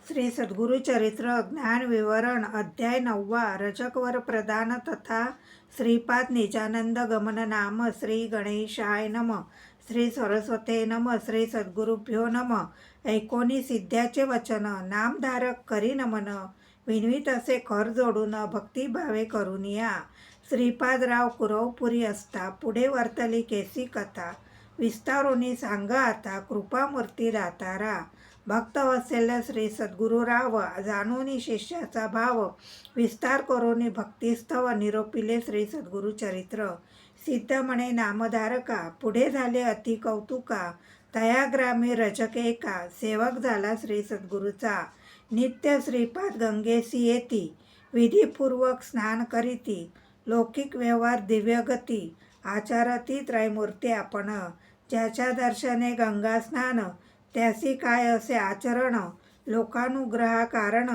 श्री सद्गुरु चरित्र ज्ञान विवरण अध्याय 9 रजकवर प्रदान तथा श्रीपाद निजानंद गमन नाम श्री गणेशाय नम श्री सरस्वते नम श्री सद्गुरुभ्यो नम ऐकोनी सिद्ध्याचे वचन नामधारक करी नमन विनवीत असे कर जोडून भक्तिभावे करुनिया श्रीपादराव कुरवपुरी असता पुढे वर्तली केसी कथा विस्तारोनी सांगा आता कृपामूर्ती दातारा भक्त वत्सल्य श्री सद्गुरुराव जाणूनी शिष्याचा भाव विस्तार करोनी भक्तिस्तव निरोपिले श्री सद्गुरु चरित्र सिद्ध म्हणे नामधारका पुढे झाले अति कौतुका तया ग्रामे रजकेका सेवक झाला श्री सद्गुरूचा नित्य श्रीपाद गंगेसी येती विधीपूर्वक स्नान करीती लौकिक व्यवहार दिव्यगती आचारती त्रयमूर्ती आपण ज्याच्या दर्शने गंगा स्नान त्यासी काय असे आचरण लोकानुग्रहा कारण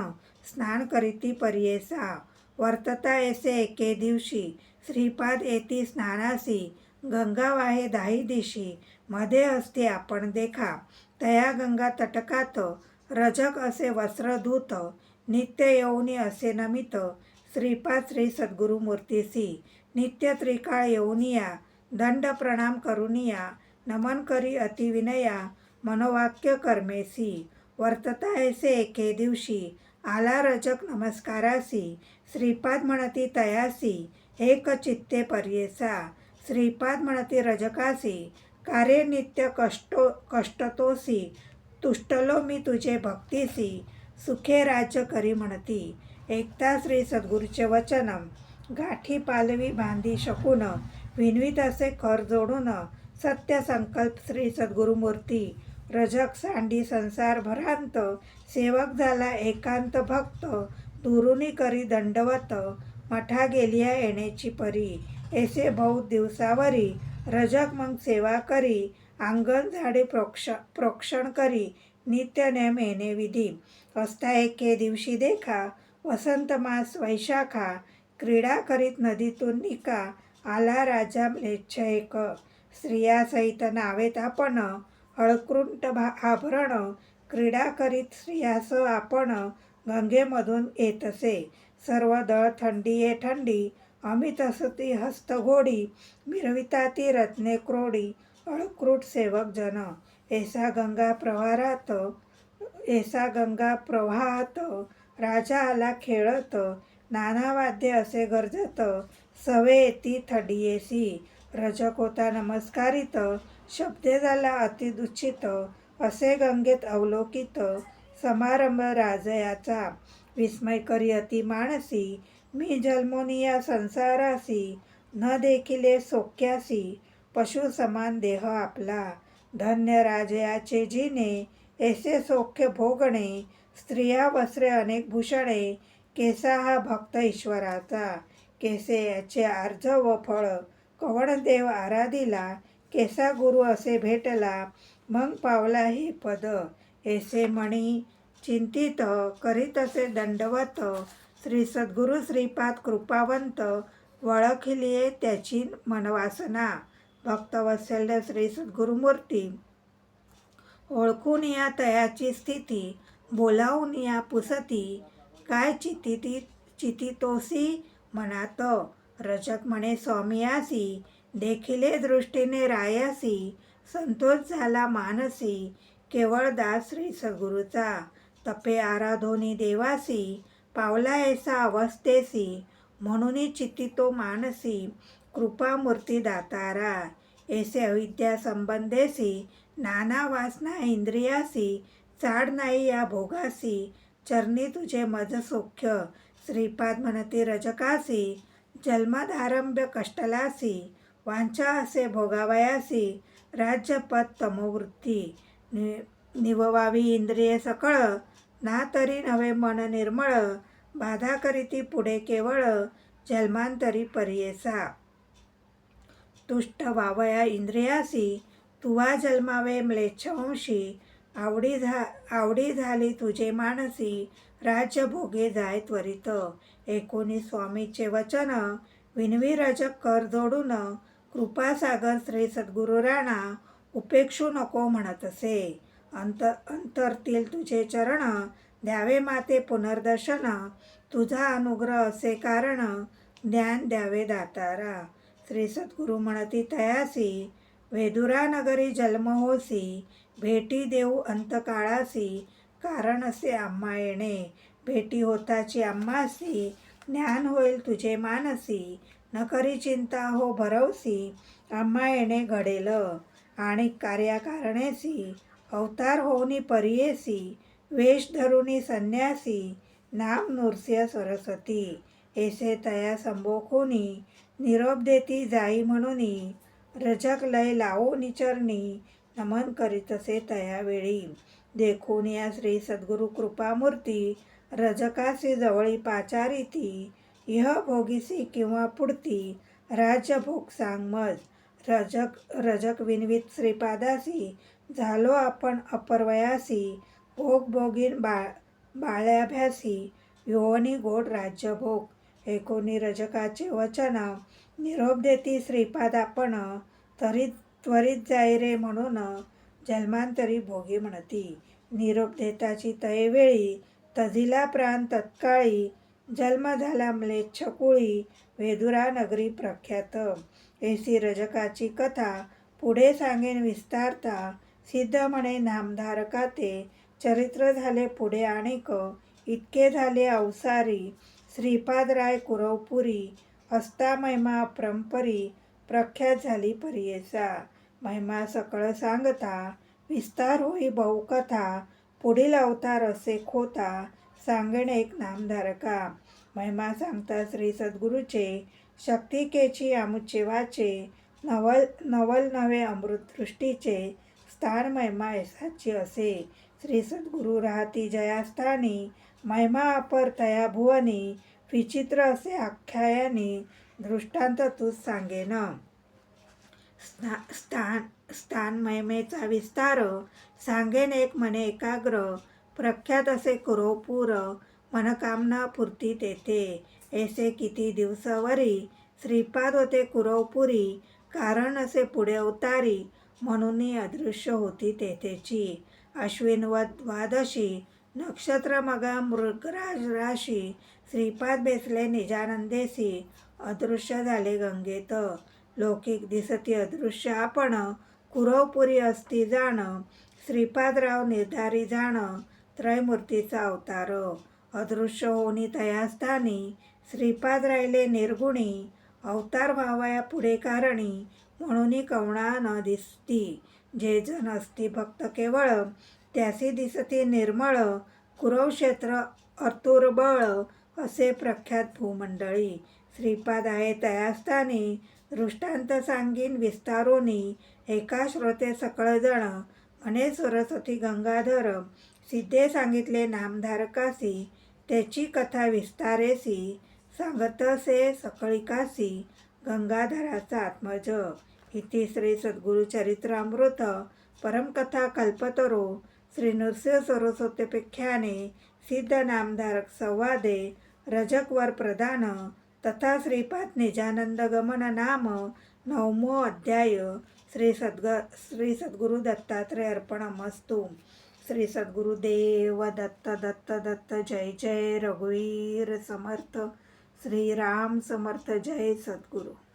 स्नान करीती पर्येसा वर्तता ऐसे एके दिवशी श्रीपाद येती स्नानासी गंगा वाहे दाही दिशी मध्ये असते आपण देखा तया गंगा तटकात रजक असे वस्त्रधूत नित्य येऊनी असे नमित श्रीपाद श्री सद्गुरु मूर्तीसी नित्य त्रिकाळ येऊनिया दंड प्रणाम करुनिया नमन करी अतिविनया मनोवाक्य कर्मेसी वर्तता ऐसे एके दिवशी आला रजक नमस्कारासी श्रीपाद म्हणती तयासी एक चित्ते पर्येसा श्रीपाद म्हणती रजकासी कार्य नित्य कष्टतोसी तुष्टलो मी तुझे भक्तीसी सुखे राज्य करी म्हणती एकता श्री सद्गुरूचे वचन गाठी पालवी बांधी शकून विनवीत असे कर जोडून सत्य संकल्प श्री सद्गुरुमूर्ती रजक सांडी संसार भरांत सेवक झाला एकांत भक्त दुरुनी करी दंडवत मठा गेलिया येण्याची परी ऐसे बहुत दिवसावरी रजक मग सेवा करी अंगण झाडे प्रोक्षण करी नित्य नेम येणे विधी असता एके दिवशी देखा वसंत मास वैशाखा क्रीडा करीत नदीतून निका आला राजा म्लेच्छ एक स्त्रिया सहित नावेत आपण हळकृंट आभरण क्रीडा करीत स्त्रियास आपण गंगेमधून येतसे सर्व दळ थंडी ये थंडी अमित असती हस्तघोडी मिरविता ती रत्ने क्रोडी अळकृट सेवक जन ऐसा गंगा प्रवाहात राजा आला खेळत नाना वाद्य असे गरजत सवे येती थडियेसी रजक होता नमस्कारित शब्दे झाला अतिदुच्छित असे गंगेत अवलोकित समारंभ राजयाचा विस्मय करी अति मानसी मी जन्मोनिया संसारासी न देखिले सोक्यासी पशु समान देह आपला धन्य राजयाचे जिने ऐसे सौख्य भोगणे स्त्रिया वस्त्रे अनेक भूषणे केसा हा भक्त ईश्वराचा केसे याचे आर्ज व फळ कवण देव आराधिला केसा गुरु असे भेटला मग पावला हे पद ऐसे म्हणी चिंतित करीत असे दंडवत श्री सद्गुरु श्रीपाद कृपावंत वळखिलिये त्याची मनवासना भक्तवत्सल्य श्री सद्गुरुमूर्ती ओळखून या तयाची स्थिती बोलावून या पुसती काय चितितोसी मनात रजक म्हणे स्वामियासी देखिले दृष्टीने रायासी संतोष झाला मानसी केवळ दास श्री सद्गुरूचा तपे आराधोनी देवासी पावला ऐसा अवस्थेसी म्हणून चितितो मानसी कृपामूर्ती दातारा ऐसे अविद्या संबंधेसी नाना वासना इंद्रियासी चाड नाही या भोगासी चरणी तुझे मज सौख्य श्रीपाद म्हणती रजकासी जन्मधारंभ्य कष्टलासी वांछा असे भोगावयासी राज्यपद तमोवृत्ती निववावी इंद्रिये सकळ ना तरी नवे मन निर्मळ बाधा करीती पुढे केवळ जन्मांतरी पर्येसा तुष्ट वावया इंद्रियासी तुवा जन्मावे म्लेच्छवंशी आवडी झाली तुझे मानसी राज्य भोगे जाय त्वरित ऐकोनी स्वामीचे वचन विनवी रजक कर जोडून कृपासागर श्री सद्गुरु राणा उपेक्षू नको म्हणतसे अंतरतील तुझे चरण द्यावे माते पुनर्दर्शन, तुझा अनुग्रह असे कारण, ज्ञान द्यावे दातारा. श्री सद्गुरु म्हणती तयासी, वेदुरा नगरी जन्म होसी, भेटी देऊ अंतकाळासी, कारण असे आम्हा येणे. भेटी होताची आम्हासी, ज्ञान होईल तुझे मानसी, न करी चिंता हो भरवसी, आम्हा येणे घडेल. आणि कार्याकारणेसी, अवतार होऊनी परियेसी, वेश धरुनी संन्यासी, नाम नृसिंह सरस्वती, ऐसे तया संबोखुनी, निरोप देती जाई म्हणूनी, रजक लय लावोनी चरणी, नमन करीतसे तया वेळी. देखून या श्री सद्गुरु कृपामूर्ती, रजकासी जवळी पाचारिती, इह भोगीसी किंवा पुढती, राज्य भोग सांग मज. रजक विनवीत श्रीपादासी, झालो आपण अपरवयासी, भोग भोगीन बाळ्याभ्यासी, योवनी गोड राज्य भोग. ऐकोनी रजकाचे वचन, निरोप देती श्रीपाद आपण, त्वरित जाई रे म्हणून, जन्मांतरी भोगी म्हणती. निरोप देताची तयवेळी, तजिला प्राण तत्काळी, जन्म झाला म्लेच्छ कुळी, वेदुरा नगरी प्रख्यात. ऐसी रजकाची कथा, पुढे सांगेन विस्तारता, सिद्ध म्हणे नामधारका ते, चरित्र झाले पुढे आणिक, इतके झाले अवसारी, श्रीपादराय कुरवपुरी, असता महिमा अपरंपरी, प्रख्यात झाली परियेसा. महिमा सकळ सांगता, विस्तार होई बहुकथा, पुढील अवतार असे खोता, सांगेन एक नामधारका. महिमा सांगता श्री सद्गुरूचे, शक्तिकेची आमुचे वाचे, नवल नवे अमृतदृष्टीचे, स्थान महिमा ऐसाची असे. श्री सद्गुरु राहती जयास्थानी, महिमा अपर तया भुवनी, विचित्र असे आख्यायानी, दृष्टांत तूच सांगेन. स्थान महिमेचा विस्तार, सांगेन एक मने एकाग्र, प्रख्यात असे कुरवपूर, मनकामना पूर्ती तेथे. ऐसे किती दिवसावरी, श्रीपाद होते कुरवपुरी, कारण असे पुढे अवतारी, म्हणून अदृश्य होती तेथेची. अश्विनवद द्वादशी, नक्षत्र मगा मृगराज राशी, श्रीपाद बेसले निजानंदेसी, अदृश्य झाले गंगेत. लौकिक दिसती अदृश्य आपण, कुरवपुरी असती जाण, श्रीपादराव निर्धारी जाण, त्रयमूर्तीचा अवतार. अदृश्य होनी तयास्थानी, श्रीपाद राहिले निर्गुणी, अवतार व्हावया पुढे कारणी, म्हणून कवणा न दिसती. जे जन असती भक्त केवळ, त्यासी दिसती निर्मळ, कुरवक्षेत्र अतुर्बळ, असे प्रख्यात भूमंडळी. श्रीपाद आहे तयास्थानी, दृष्टांत सांगीन विस्तारोनी, एका श्रोते सकळजण, म्हणे सरस्वती गंगाधर, सिद्धे सांगितले नामधारकासी, त्याची कथा विस्तारेसी, सांगतसे सकळिकासी, गंगाधराचा आत्मज. इति श्री सद्गुरु चरित्रामृत परमकथा कल्पतरो, श्री नृसिंह सरस्वत्याख्याने, सिद्ध नामधारक संवादे, रजकवर प्रदान, तथा श्रीपाद निजानंद गमन नाम, 9मो अध्याय. श्री सद्गुरु दत्तात्रय अर्पणमस्तु. श्री सद्गुरुदेव दत्त दत्त दत्त. जय जय रघुवीर समर्थ. श्रीराम समर्थ. जय सद्गुरु.